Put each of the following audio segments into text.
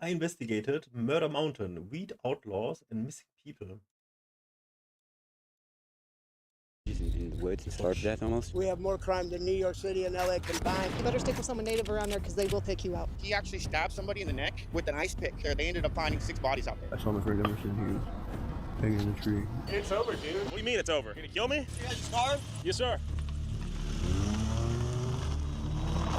I investigated Murder Mountain, weed outlaws, and missing people. In the woods and starve to death almost. We have more crime than New York City and LA combined. You better stick with someone native around there because they will pick you out. He actually stabbed somebody in the neck with an ice pick. They ended up finding 6 bodies out there. I saw my friend Emerson. He was hanging in the tree. It's over, dude. What do you mean it's over? You gonna kill me? You guys starved? Yes, sir.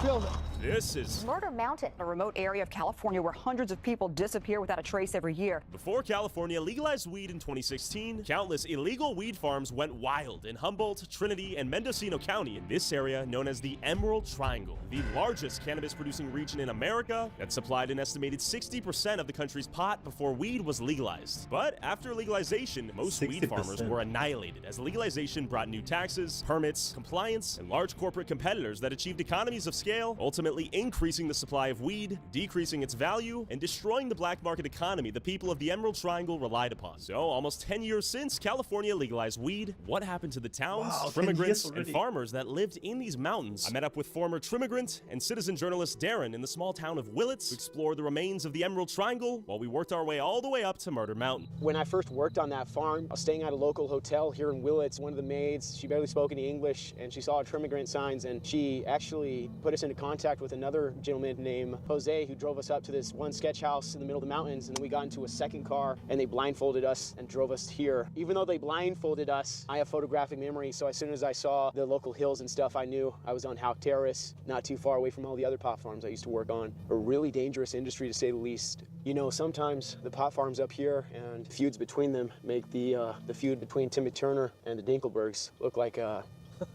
Film it. This is Murder Mountain, a remote area of California where hundreds of people disappear without a trace every year. Before California legalized weed in 2016, countless illegal weed farms went wild in Humboldt, Trinity, and Mendocino County in this area known as the Emerald Triangle, the largest cannabis-producing region in America that supplied an estimated 60% of the country's pot before weed was legalized. But after legalization, most 60%. weed farmers were annihilated as legalization brought new taxes, permits, compliance, and large corporate competitors that achieved economies of scale, ultimately increasing the supply of weed, decreasing its value, and destroying the black market economy the people of the Emerald Triangle relied upon. So, almost 10 years since California legalized weed, what happened to the towns, Trimmigrants, and farmers that lived in these mountains? I met up with former Trimmigrant and citizen journalist Darren in the small town of Willits to explore the remains of the Emerald Triangle while we worked our way all the way up to Murder Mountain. When I first worked on that farm, I was staying at a local hotel here in Willits. One of the maids, she barely spoke any English, and she saw our Trimmigrant signs, and she actually put us into contact with another gentleman named Jose, who drove us up to this one sketch house in the middle of the mountains, and then we got into a second car and they blindfolded us and drove us here. Even though they blindfolded us, I have photographic memory, so as soon as I saw the local hills and stuff, I knew I was on Hawk Terrace, not too far away from all the other pot farms I used to work on. A really dangerous industry, to say the least. You know, sometimes the pot farms up here and feuds between them make the feud between Timmy Turner and the Dinkelbergs look like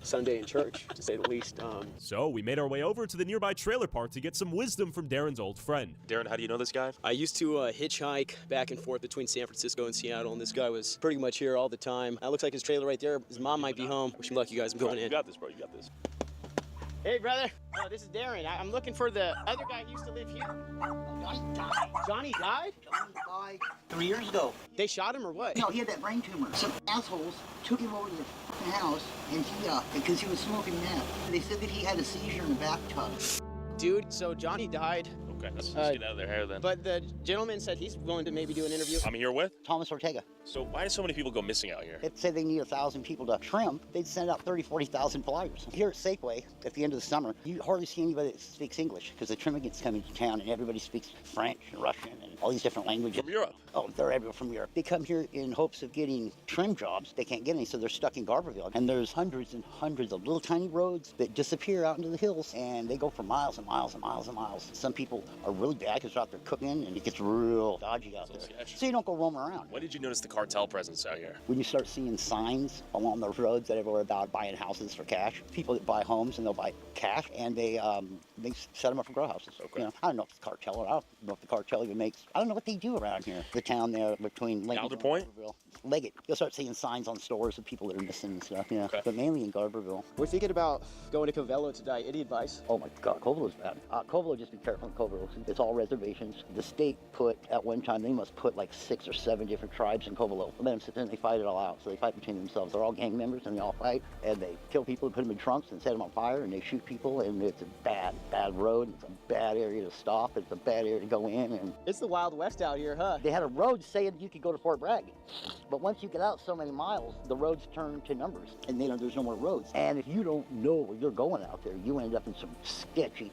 Sunday in church, to say the least. So we made our way over to the nearby trailer park to get some wisdom from Darren's old friend. Darren, how do you know this guy? I used to hitchhike back and forth between San Francisco and Seattle, and this guy was pretty much here all the time. That looks like his trailer right there. His mom might be home. Wish him luck, you guys. I'm going in. You got this, bro. You got this. Hey, brother. Oh, this is Darren. I'm looking for the other guy who used to live here. Johnny died. Johnny died? Johnny died 3 years ago. They shot him or what? No, he had that brain tumor. Some assholes took him over to the fucking house, and because he was smoking meth. They said that he had a seizure in the bathtub. Dude, so Johnny died. Okay, let's just get out of their hair then. But the gentleman said he's willing to maybe do an interview. I'm here with Thomas Ortega. So why do so many people go missing out here? They say they need 1,000 people to trim. They'd send out 30,000, 40,000 flyers. Here at Safeway, at the end of the summer, you hardly see anybody that speaks English because the trimmings come into town and everybody speaks French and Russian and all these different languages. From Europe? Oh, they're everywhere from Europe. They come here in hopes of getting trim jobs. They can't get any, so they're stuck in Garberville. And there's hundreds and hundreds of little tiny roads that disappear out into the hills, and they go for miles and miles and miles and miles. Some people are really bad because they're out there cooking, and it gets real dodgy out there. Sketchy. So you don't go roaming around. When did you notice the cartel presence out here? When you start seeing signs along the roads that everywhere about buying houses for cash, people that buy homes and they'll buy cash, and they set them up for grow houses. Okay. You know, I don't know if it's cartel or I don't know if the cartel even makes. I don't know what they do around here. The town there between Lincoln Alder and Point? Garberville. Leggett. You'll start seeing signs on stores of people that are missing and stuff. Yeah, Okay. but mainly in Garberville. We're thinking about going to Covello to die. Any advice? Oh my God, Covello's bad. Covello, just be careful in Covello. It's all reservations. The state put, at one time, they must put like 6 or 7 different tribes in Covello. Let them sit there and they fight it all out. So they fight between themselves. They're all gang members and they all fight. And they kill people and put them in trunks and set them on fire and they shoot people. And it's a bad, bad road. It's a bad area to stop. It's a bad area to go in. And It's the Wild West out here, huh? they had a road saying you could go to Fort Bragg. But once you get out so many miles, the roads turn to numbers and there's no more roads. And if you don't know where you're going out there, you end up in some sketchy,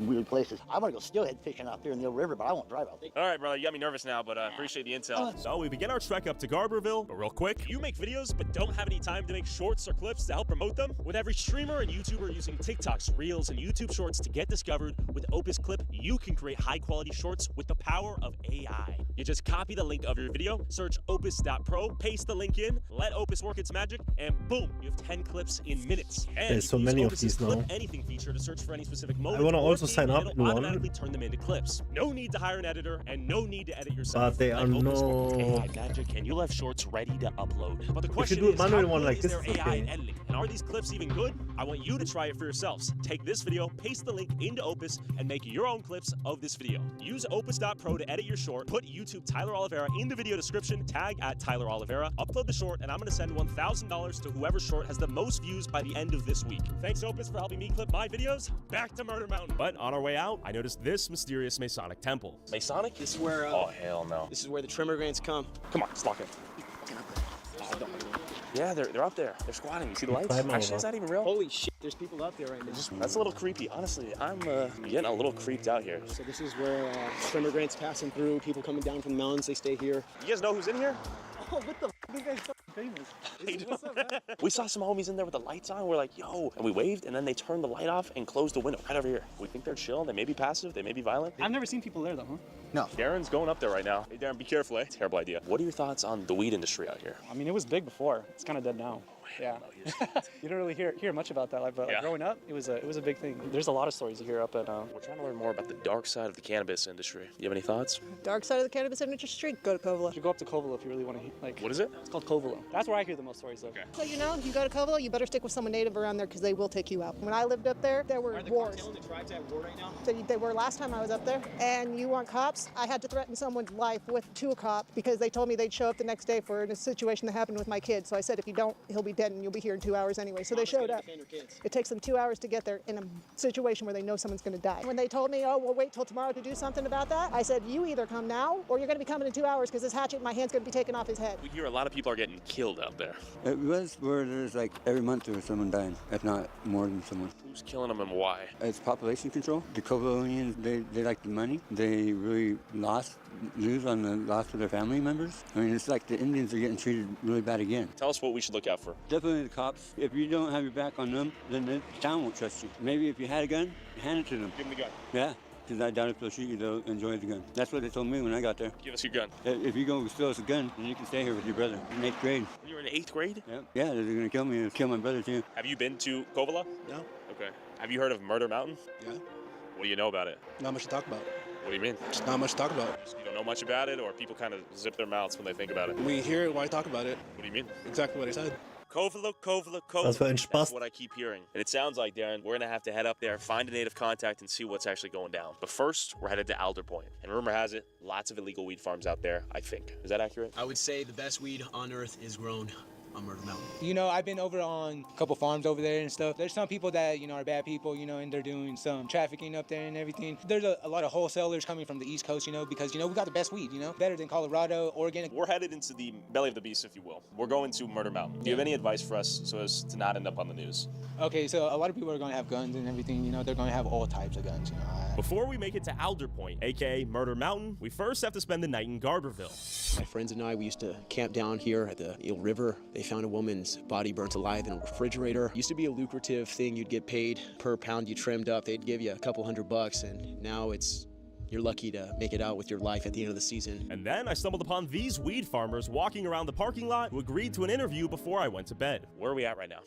weird places. I want to go steelhead fishing out there in the river, but I won't drive out there. All right, brother, you got me nervous now, but I appreciate the intel. So we begin our trek up to Garberville, but real quick, you make videos but don't have any time to make shorts or clips to help promote them? With every streamer and YouTuber using TikToks, Reels, and YouTube Shorts to get discovered, with Opus Clip, you can create high-quality shorts with the power of AI. You just copy the link of your video, search opus.pro, paste the link in, let Opus work its magic, and boom, you have 10 clips in minutes. And There's so many of these now. Clip anything feature to search for any specific moment. I want to or also theme, sign up and in it'll one, automatically turn them into clips. No need to hire an editor and no need to edit yourself. but they are Let Opus work with no. AI magic, and you'll have shorts ready to upload. But the If you question do a is, manual how one good like is this, their it's AI okay. in editing? And are these clips even good? I want you to try it for yourselves. Take this video, paste the link into Opus, and make your own clips of this video. Use opus.pro to edit your short, put YouTube Tyler Oliveira in the video description, tag at Tyler Oliveira, upload the short, and I'm going to send $1,000 to whoever short has the most views by the end of this week. Thanks, Opus, for helping me clip my videos. Back to Murder Mountain. But on our way out, I noticed this this mysterious Masonic temple. Masonic? This is where, oh, hell no. This is where the Trimmigrants come. Come on, let's lock in. Yeah, they're up there. They're squatting. You see the lights? Actually, is that even real? Holy shit, there's people up there right now. That's a little creepy. Honestly, I'm getting a little creeped out here. So this is where Trimmigrants passing through, people coming down from the mountains, they stay here. You guys know who's in here? Oh, what the f***? This guy's fucking famous. What's up, man? We saw some homies in there with the lights on. We're like, yo. And we waved, and then they turned the light off and closed the window right over here. We think they're chill. They may be passive. They may be violent. I've never seen people there, though, huh? No. Darren's going up there right now. Hey, Darren, be careful, eh? Terrible idea. What are your thoughts on the weed industry out here? I mean, it was big before. It's kind of dead now. Yeah. You don't really hear much about that, but like, growing up, it was a big thing. There's a lot of stories to hear up at. We're trying to learn more about the dark side of the cannabis industry. You have any thoughts? Dark side of the cannabis industry, go to Covelo. You go up to Covelo if you really want to, like. What is it? It's called Covelo. That's where I hear the most stories, though. Okay. So you know, if you go to Covelo, you better stick with someone native around there because they will take you out. When I lived up there, there were wars. The tribes at war right now? They were last time I was up there. And you want cops? I had to threaten someone's life to a cop because they told me they'd show up the next day for a situation that happened with my kid. So I said, if you don't, he'll be dead and you'll be here in 2 hours anyway. So they showed up. It takes them 2 hours to get there in a situation where they know someone's going to die. When they told me, oh, we'll wait till tomorrow to do something about that, I said, you either come now or you're going to be coming in 2 hours because this hatchet in my hand's going to be taken off his head. We hear a lot of people are getting killed out there. It was where there's like every month there was someone dying, if not more than someone. Who's killing them and why? It's population control. The Covelians, they like the money. They really lose on the loss of their family members. I mean, it's like the Indians are getting treated really bad again. Tell us what we should look out for. Definitely the cops. If you don't have your back on them, then the town won't trust you. Maybe if you had a gun, hand it to them. Give them the gun. Yeah, because I doubt if they'll shoot you, they'll enjoy the gun. That's what they told me when I got there. Give us your gun. If you go steal us a gun, then you can stay here with your brother in 8th grade. You're in 8th grade? Yep. Yeah, they're going to kill me and kill my brother too. Have you been to Covelo? No. Okay. Have you heard of Murder Mountain? Yeah. What do you know about it? Not much to talk about. What do you mean? Just not much to talk about. You don't know much about it, or people kind of zip their mouths when they think about it? We hear it, why talk about it? What do you mean? Exactly what I said. Covelo. Das war ein Spaß. That's what I keep hearing. And it sounds like, Darren, we're going to have to head up there, find a native contact, and see what's actually going down. But first, we're headed to Alder Point. And rumor has it, lots of illegal weed farms out there, I think. Is that accurate? I would say the best weed on earth is grown on Murder Mountain. You know, I've been over on a couple farms over there and stuff. There's some people that, you know, are bad people, you know, and they're doing some trafficking up there and everything. There's a lot of wholesalers coming from the East Coast, you know, because, you know, we got the best weed, you know, better than Colorado, Oregon. We're headed into the belly of the beast, if you will. We're going to Murder Mountain. Do you have any advice for us so as to not end up on the news? Okay, so a lot of people are going to have guns and everything, you know, they're going to have all types of guns, you know. Before we make it to Alder Point, aka Murder Mountain, we first have to spend the night in Garberville. My friends and I, we used to camp down here at the Eel River. They found a woman's body burnt alive in a refrigerator. Used to be a lucrative thing. You'd get paid per pound you trimmed up. They'd give you a couple $100, and now you're lucky to make it out with your life at the end of the season. And then I stumbled upon these weed farmers walking around the parking lot who agreed to an interview before I went to bed. Where are we at right now?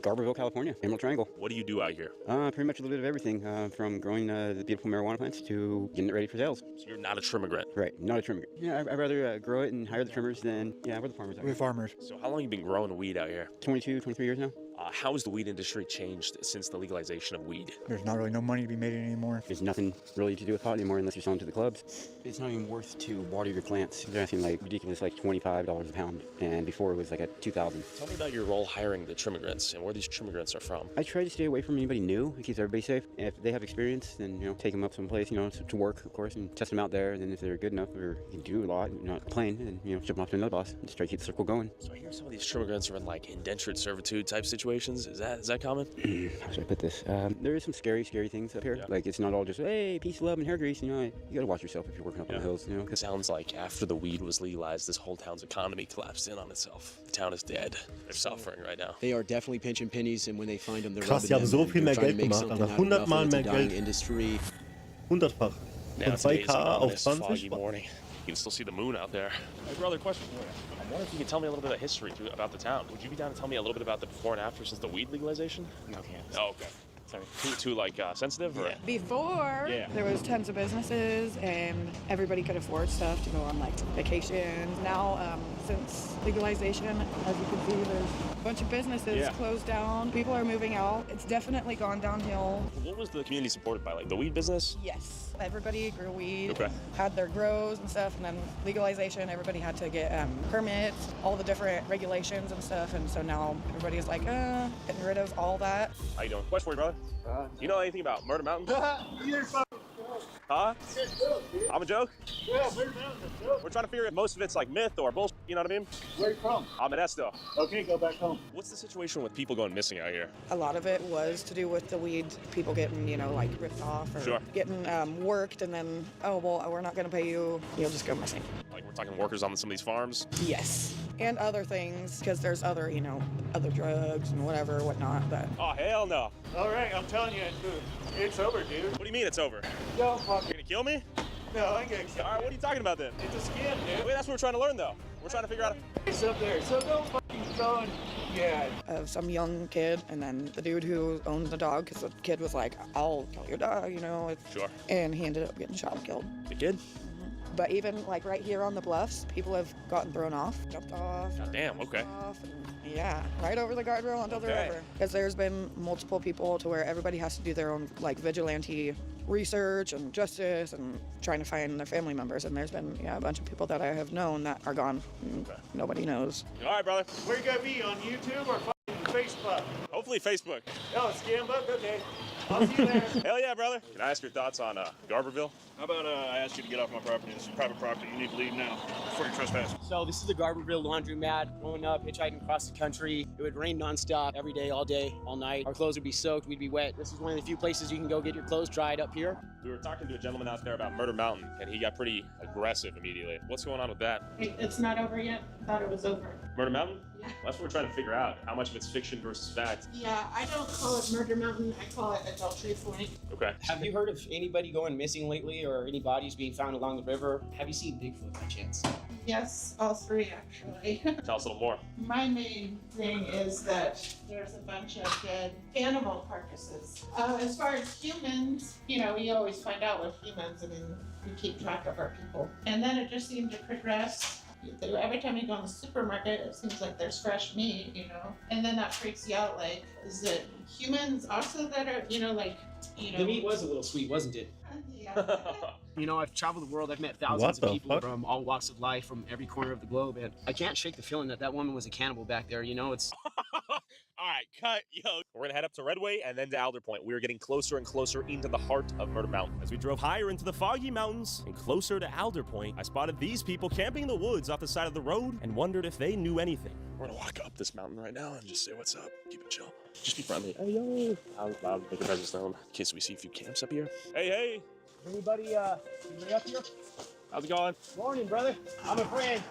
Garberville, California, Emerald Triangle. What do you do out here? Pretty much a little bit of everything, from growing the beautiful marijuana plants to getting it ready for sales. So you're not a trimmigrant? Right, not a trimmigrant. Yeah, I'd rather grow it and hire the trimmers than, we're the farmers out here. We're farmers. So how long have you been growing weed out here? 22, 23 years now. How has the weed industry changed since the legalization of weed? There's not really no money to be made anymore. There's nothing really to do with pot anymore unless you're selling to the clubs. It's not even worth to water your plants. They're asking like ridiculous, like $25 a pound, and before it was like at $2,000. Tell me about your role hiring the trimmigrants and where these trimmigrants are from. I try to stay away from anybody new. It keeps everybody safe. If they have experience, then take them up someplace, to work, of course, and test them out there. And then if they're good enough or can do a lot, not complain, then ship them off to another boss. Just try to keep the circle going. So I hear some of these trimmigrants are in like indentured servitude type situations. Is that common? How should I put this? There is some scary things up here. Yeah. Like it's not all just hey, peace, love, and hair grease. You gotta watch yourself if you're working up on the hills. It sounds like after the weed was legalized, this whole town's economy collapsed in on itself. The town is dead. They're suffering right now. They are definitely pinching pennies, and when they find them, they're Krass, die haben so viel mehr Geld gemacht, Alter. 100-mal mehr Geld. 100-fach. Von 2K auf 20. You can still see the moon out there. I have another question for you. I wonder if you could tell me a little bit of history about the town. Would you be down to tell me a little bit about the before and after since the weed legalization? No, can't. Oh, okay. Sorry. Too sensitive? Or? Yeah. Before, there was tons of businesses and everybody could afford stuff to go on like vacations. Now, since legalization, as you can see, there's a bunch of businesses closed down. People are moving out. It's definitely gone downhill. What was the community supported by? Like the weed business? Yes. Everybody grew weed, had their grows and stuff, and then legalization, everybody had to get permits, all the different regulations and stuff, and so now everybody's like, getting rid of all that. How you doing? Question for you, brother. You know anything about Murder Mountain? Huh? I'm a joke? Yeah, Bird Mountain's a joke. We're trying to figure if most of it's like myth or bullshit, you know what I mean? Where you from? I'm in Esto. Okay, go back home. What's the situation with people going missing out here? A lot of it was to do with the weed, people getting, like ripped off or getting worked, and then, oh, well, we're not going to pay you, you'll just go missing. Like we're talking workers on some of these farms? Yes. And other things, because there's other, other drugs and whatnot, but... Oh, hell no. All right, I'm telling you, it's over, dude. What do you mean it's over? Yo, fuck. You're gonna kill me? No, I ain't gonna kill you. All right, what are you talking about then? It's a scam, dude. Wait, that's what we're trying to learn, though. We're trying to figure out... It's up there, so don't fucking go and... Yeah. Of some young kid, and then the dude who owned the dog, because the kid was like, I'll kill your dog, Sure. And he ended up getting shot and killed. The kid? But even like right here on the bluffs, people have gotten thrown off, jumped off. God damn, okay. Yeah, right over the guardrail onto the river. Because there's been multiple people to where everybody has to do their own like vigilante research and justice and trying to find their family members. And there's been a bunch of people that I have known that are gone. Nobody knows. All right, brother. Where you gonna be, on YouTube or fucking Facebook? Hopefully Facebook. Oh, scam book? Okay. I'll see you there. Hell yeah, brother. Can I ask your thoughts on Garberville? How about I ask you to get off my property? This is private property. You need to leave now before you trespass. So this is the Garberville laundromat. Growing up, hitchhiking across the country. It would rain nonstop every day, all day, all night. Our clothes would be soaked. We'd be wet. This is one of the few places you can go get your clothes dried up here. We were talking to a gentleman out there about Murder Mountain, and he got pretty aggressive immediately. What's going on with that? It's not over yet. I thought it was over. Murder Mountain? Yeah. That's what we're trying to figure out. How much of it's fiction versus fact. Yeah, I don't call it Murder Mountain. I call it Adultery Point. Okay. Have you heard of anybody going missing lately or any bodies being found along the river? Have you seen Bigfoot by chance? Yes, all three actually. Tell us a little more. My main thing is that there's a bunch of dead animal carcasses. As far as humans, we always find out with humans. I mean, we keep track of our people. And then it just seemed to progress. Every time you go in the supermarket, it seems like there's fresh meat, and then that freaks you out. Like, is it humans also that are, The meat was a little sweet, wasn't it? Yeah. I've traveled the world. I've met thousands of people from all walks of life, from every corner of the globe, and I can't shake the feeling that woman was a cannibal back there. It's. All right, cut, yo. We're gonna head up to Redway and then to Alder Point. We are getting closer and closer into the heart of Murder Mountain. As we drove higher into the foggy mountains and closer to Alder Point, I spotted these people camping in the woods off the side of the road and wondered if they knew anything. We're gonna walk up this mountain right now and just say what's up. Keep it chill. Just be friendly. Hey, yo. Loud, make your presence known. In case we see a few camps up here. Hey. Anybody up here? How's it going? Morning, brother. I'm a friend.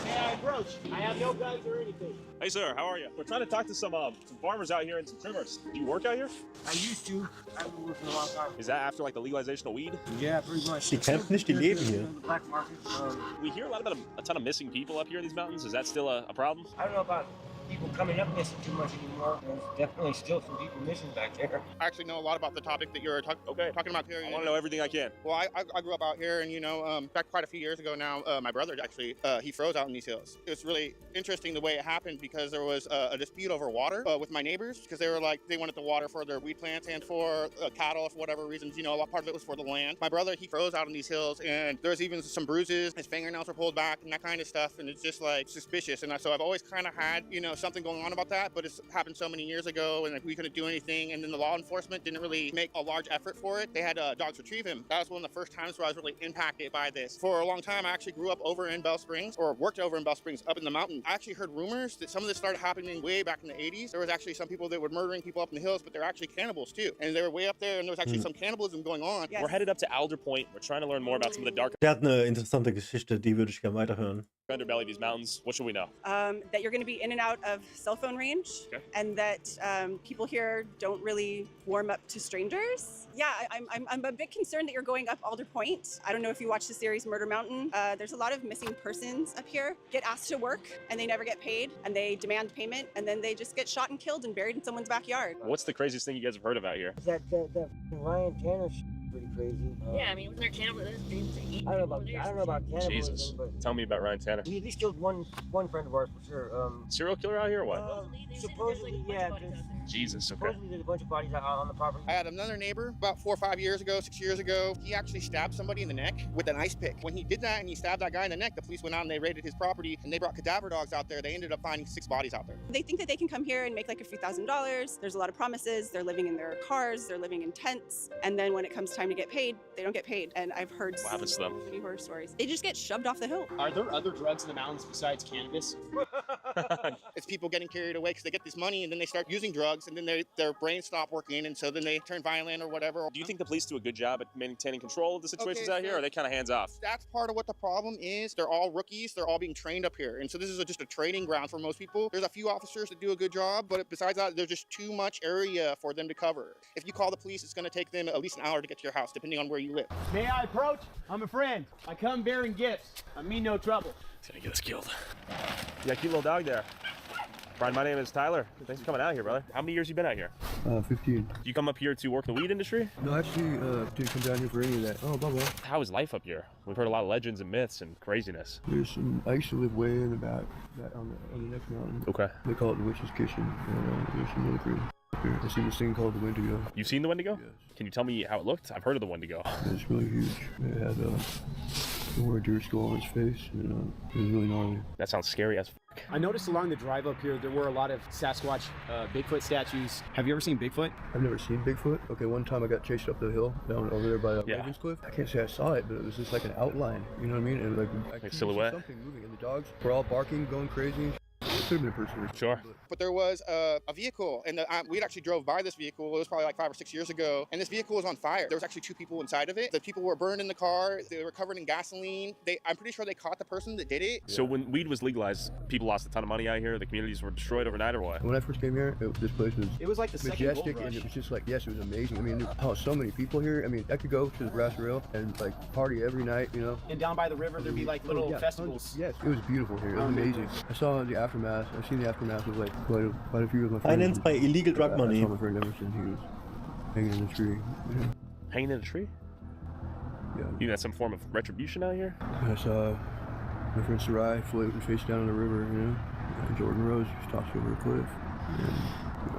May I approach? I have no guns or anything. Hey, sir, how are you? We're trying to talk to some farmers out here and some trimmers. Do you work out here? I used to. I've been working a long time. Is that after like the legalization of weed? Yeah, pretty much. Die kämpfen nicht, die leben hier. The black market. We hear a lot about a ton of missing people up here in these mountains. Is that still a problem? I don't know about people coming up missing too much anymore. There's definitely still some people missing back there. I actually know a lot about the topic that you're talking about here. I want to know everything I can. Well, I grew up out here, and back quite a few years ago now, my brother actually, he froze out in these hills. It was really interesting the way it happened because there was a dispute over water with my neighbors because they wanted the water for their weed plants and for cattle for whatever reasons. A lot part of it was for the land. My brother, he froze out in these hills, and there's even some bruises. His fingernails were pulled back and that kind of stuff, and it's just like suspicious. And so I've always kind of had, something going on about that, but it's happened so many years ago, and we couldn't do anything. And then the law enforcement didn't really make a large effort for it. They had dogs retrieve him. That was one of the first times where I was really impacted by this. For a long time, I actually grew up over in Bell Springs, or worked over in Bell Springs, up in the mountain. I actually heard rumors that some of this started happening way back in the 80s. There was actually some people that were murdering people up in the hills, but they're actually cannibals too. And they were way up there, and there was actually some cannibalism going on. Yes. We're headed up to Alder Point. We're trying to learn more about some of the dark. Der hat eine interessante Geschichte, die würde ich gerne weiterhören. Underbelly of these mountains. What should we know? That you're going to be in and out of cell phone range, and that people here don't really warm up to strangers. Yeah, I'm a bit concerned that you're going up Alder Point. I don't know if you watch the series Murder Mountain. There's a lot of missing persons up here. Get asked to work and they never get paid, and they demand payment, and then they just get shot and killed and buried in someone's backyard. What's the craziest thing you guys have heard about here? That Ryan Tanner pretty crazy. Yeah, I mean, wasn't there cannibalism to eat? I don't know about cannibalism. Jesus. But Tell me about Ryan Tanner. he at least killed one friend of ours for sure. Serial killer out here or what? Supposedly, yeah. Jesus, okay. Supposedly there's a bunch of bodies out on the property. I had another neighbor about 4 or 5 years ago, 6 years ago. He actually stabbed somebody in the neck with an ice pick. When he did that and he stabbed that guy in the neck, the police went out and they raided his property, and they brought cadaver dogs out there. They ended up finding 6 bodies out there. They think that they can come here and make like a few $1,000s. There's a lot of promises. They're living in their cars. They're living in tents. And then when it comes time to get paid, they don't get paid. And I've heard What happens to them? so many horror stories. They just get shoved off the hill. Are there other drugs in the mountains besides cannabis? It's people getting carried away because they get this money and then they start using drugs and then their brains stop working and so then they turn violent or whatever. Do you think the police do a good job at maintaining control of the situations out here, or are they kind of hands off? That's part of what the problem is. They're all rookies. They're all being trained up here. And so this is just a training ground for most people. There's a few officers that do a good job, but besides that, there's just too much area for them to cover. If you call the police, it's going to take them at least an hour to get to your house, depending on where you live. May I approach? I'm a friend. I come bearing gifts. I mean no trouble. He's gonna get us killed. You got a cute little dog there. Brian, my name is Tyler. Thanks for coming out here, brother. How many years you been out here? 15. Do you come up here to work in the weed industry? No, actually, didn't come down here for any of that. Oh, bye-bye. How is life up here? We've heard a lot of legends and myths and craziness. There's some, I used to live way in the back on the next mountain. Okay. They call it the Witch's Kitchen. There's some really crazy here. I seen this thing called the Wendigo. You've seen the Wendigo? Yes. Can you tell me how it looked? I've heard of the Wendigo. It's really huge. It had a deer skull on its face, and it was really gnarly. That sounds scary as fuck. I noticed along the drive up here, there were a lot of Sasquatch, Bigfoot statues. Have you ever seen Bigfoot? I've never seen Bigfoot. Okay, one time I got chased up the hill down over there by Ravens Cliff. I can't say I saw it, but it was just like an outline. You know what I mean? And like a silhouette. Something moving, and the dogs were all barking, going crazy. It could have been a person. Sure. But there was a vehicle, and we'd actually drove by this vehicle. It was probably like 5 or 6 years ago, and this vehicle was on fire. There was actually 2 people inside of it. The people were burned in the car. They were covered in gasoline. I'm pretty sure they caught the person that did it. So when weed was legalized, people lost a ton of money out here. The communities were destroyed overnight, or what? When I first came here, this place was like the majestic, and it was just like, yes, it was amazing. I mean, so many people here. I mean, I could go to the Brass Rail and like party every night, you know. And down by the river, there'd be like little festivals. Yes, it was beautiful here. It was amazing. I saw the aftermath. I've seen the aftermath of like quite a few of my friends. Financed by illegal drug money. I saw my friend Emerson. He was hanging in a tree. Yeah. Hanging in a tree? Yeah. You think that's some form of retribution out here? I saw my friend Sarai floating face down in the river, you know. And Jordan Rose was tossed over a cliff. And,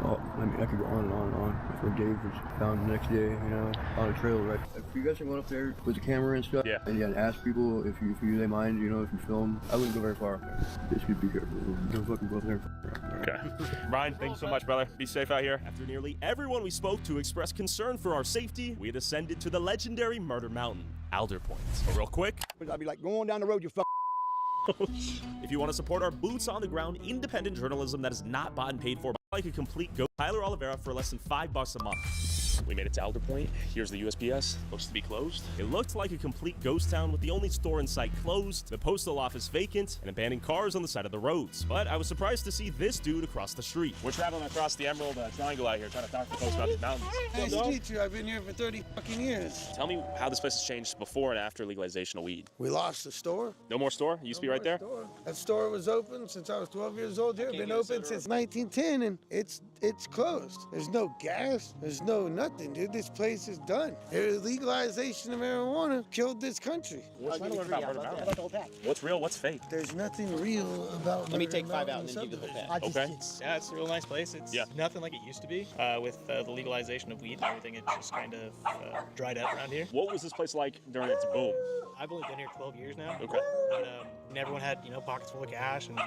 I mean, I could go on and on and on. My friend Dave was found the next day, you know, on a trail, right? If you guys are going up there with the camera and stuff, and ask people if they mind, you know, if you film, I wouldn't go very far up there. Just be careful. Don't fucking go up there. Okay. Brian, thank you so much, brother. Be safe out here. After nearly everyone we spoke to expressed concern for our safety, we had ascended to the legendary Murder Mountain, Alder Point. But real quick, I'd be like, go on down the road, you fuck. If you want to support our boots on the ground independent journalism that is not bought and paid for like a complete ghost, Tyler Oliveira for less than $5 a month. We made it to Alder Point. Here's the USPS. Looks to be closed. It looked like a complete ghost town with the only store in sight closed, the postal office vacant, and abandoned cars on the side of the roads. But I was surprised to see this dude across the street. We're traveling across the Emerald Triangle out here trying to talk to folks about these mountains. Nice to meet you. I've been here for 30 fucking years. Tell me how this place has changed before and after legalization of weed. We lost the store. No more store? It used to be right there? Store. That store was open since I was 12 years old here. Been open since 1910, and it's closed. There's no gas. There's no nothing, dude. This place is done. Legalization of marijuana killed this country. What's real? What's fake? There's nothing real about. Let me take 5 out and then give you the whole pack. Okay. Yeah, it's a real nice place. It's nothing like it used to be. With the legalization of weed and everything, it just kind of dried up around here. What was this place like during its boom? I've only been here 12 years now. Okay. And everyone had, pockets full of cash, and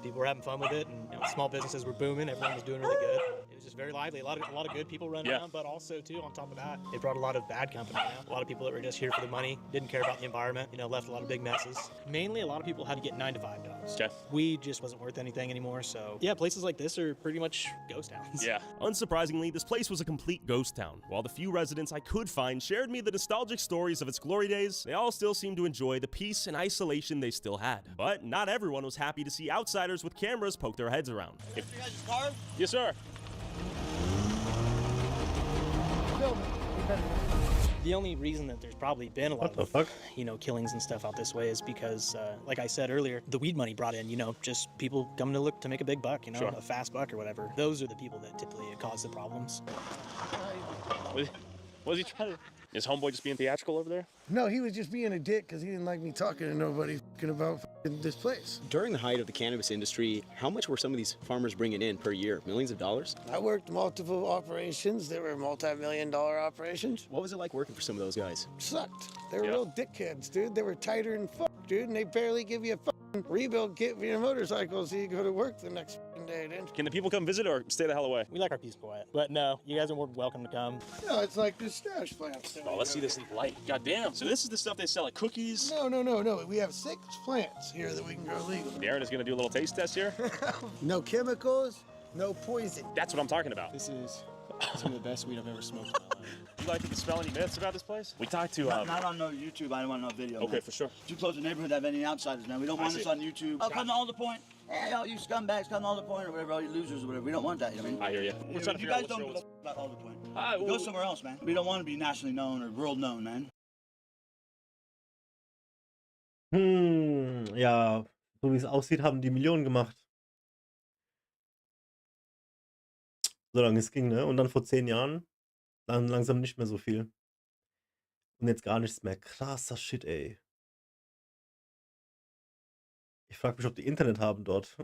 people were having fun with it, and small businesses were booming. Everyone was doing really good. It was just very lively. A lot of good people running around, but also too, on top of that, it brought a lot of bad company. A lot of people that were just here for the money, didn't care about the environment. Left a lot of big messes. Mainly, a lot of people had to get 9 to 5 jobs. Okay. Weed just wasn't worth anything anymore. So yeah, places like this are pretty much ghost towns. Yeah. Unsurprisingly, this place was a complete ghost town. While the few residents I could find shared me the nostalgic stories of its glory days, they all still seemed to enjoy the peace and isolation they still had. But not everyone was happy to see outsiders with cameras poke their heads around. Yes, sir. The only reason that there's probably been a lot of, killings and stuff out this way is because, like I said earlier, the weed money brought in, just people coming to look to make a big buck, a fast buck or whatever. Those are the people that typically cause the problems. What was he trying to... Is homeboy just being theatrical over there? No, he was just being a dick because he didn't like me talking to nobody about this place. During the height of the cannabis industry, how much were some of these farmers bringing in per year? Millions of dollars? I worked multiple operations. They were multi-million-dollar operations. What was it like working for some of those guys? Sucked. They were real dickheads, dude. They were tighter than fuck, dude, and they barely give you a fucking rebuild kit for your motorcycle so you go to work the next day then. Can the people come visit or stay the hell away? We like our peace quiet. But no, you guys are more than welcome to come. No, it's like this stash plants. Oh, let's see this light. God damn. So this is the stuff they sell, like cookies? No. We have 6 plants here that we can grow legally. Darren is going to do a little taste test here. No chemicals, no poison. That's what I'm talking about. This is some of the best weed I've ever smoked in my life. You like to dispel any myths about this place? We talked to... Not on no YouTube, I don't want no video. Okay, man. for sure. Too close to the neighborhood to have any outsiders, man. We don't want this on YouTube. Oh, come to all the point. Hey, all you scumbags, come to all the point or whatever, all you losers or whatever. We don't want that, you know what I mean? I hear you. We're trying to you figure out guys don't what's give a about all the point. well, Go somewhere else, man. We don't want to be nationally known or world known, man. Ja, so wie es aussieht, haben die Millionen gemacht. Solange es ging, ne? Und dann vor 10 Jahren, dann langsam nicht mehr so viel. Und jetzt gar nichts mehr. Krasser Shit, ey. Ich frage mich, ob die Internet haben dort.